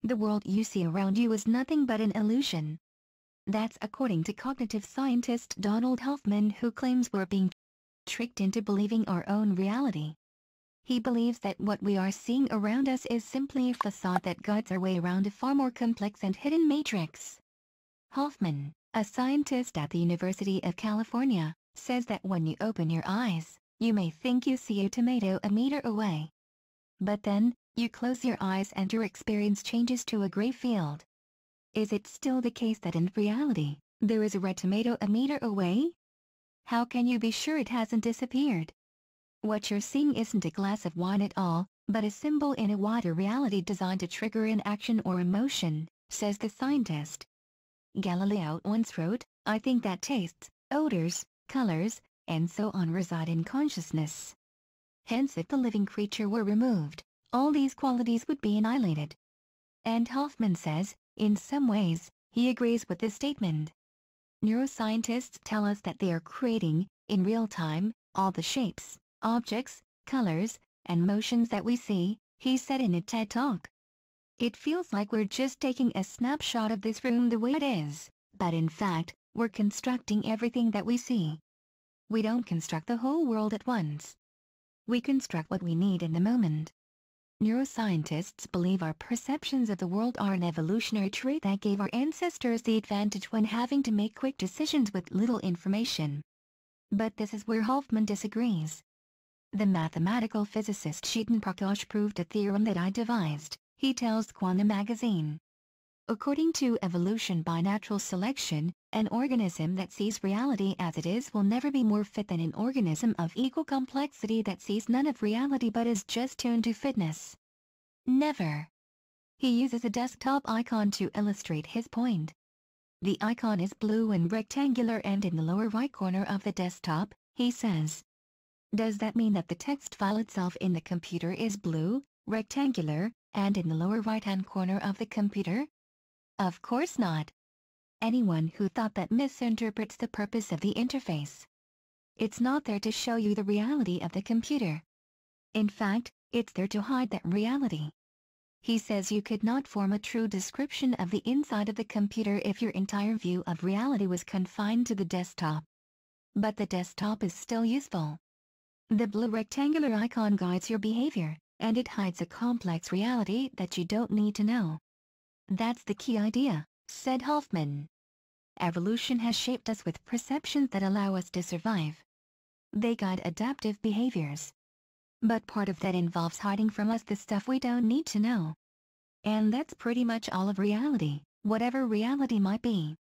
The world you see around you is nothing but an illusion. That's according to cognitive scientist Donald Hoffman, who claims we're being tricked into believing our own reality. He believes that what we are seeing around us is simply a facade that guides our way around a far more complex and hidden matrix. Hoffman, a scientist at the University of California, says that when you open your eyes, you may think you see a tomato a meter away. But then, you close your eyes and your experience changes to a gray field. Is it still the case that in reality, there is a red tomato a meter away? How can you be sure it hasn't disappeared? What you're seeing isn't a glass of wine at all, but a symbol in a wider reality designed to trigger an action or emotion, says the scientist. Galileo once wrote, "I think that tastes, odors, colors, and so on reside in consciousness." Hence, if the living creature were removed, all these qualities would be annihilated. And Hoffman says, in some ways, he agrees with this statement. Neuroscientists tell us that they are creating, in real time, all the shapes, objects, colors, and motions that we see, he said in a TED Talk. It feels like we're just taking a snapshot of this room the way it is, but in fact, we're constructing everything that we see. We don't construct the whole world at once. We construct what we need in the moment. Neuroscientists believe our perceptions of the world are an evolutionary trait that gave our ancestors the advantage when having to make quick decisions with little information. But this is where Hoffman disagrees. The mathematical physicist Chetan Prakash proved a theorem that I devised, he tells Quantum magazine. According to evolution by natural selection, an organism that sees reality as it is will never be more fit than an organism of equal complexity that sees none of reality but is just tuned to fitness. Never. He uses a desktop icon to illustrate his point. The icon is blue and rectangular and in the lower right corner of the desktop, he says. Does that mean that the text file itself in the computer is blue, rectangular, and in the lower right-hand corner of the computer? Of course not. Anyone who thought that misinterprets the purpose of the interface. It's not there to show you the reality of the computer. In fact, it's there to hide that reality. He says you could not form a true description of the inside of the computer if your entire view of reality was confined to the desktop. But the desktop is still useful. The blue rectangular icon guides your behavior, and it hides a complex reality that you don't need to know. That's the key idea, said Hoffman. Evolution has shaped us with perceptions that allow us to survive. They guide adaptive behaviors. But part of that involves hiding from us the stuff we don't need to know. And that's pretty much all of reality, whatever reality might be.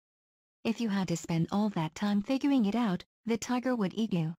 If you had to spend all that time figuring it out, the tiger would eat you.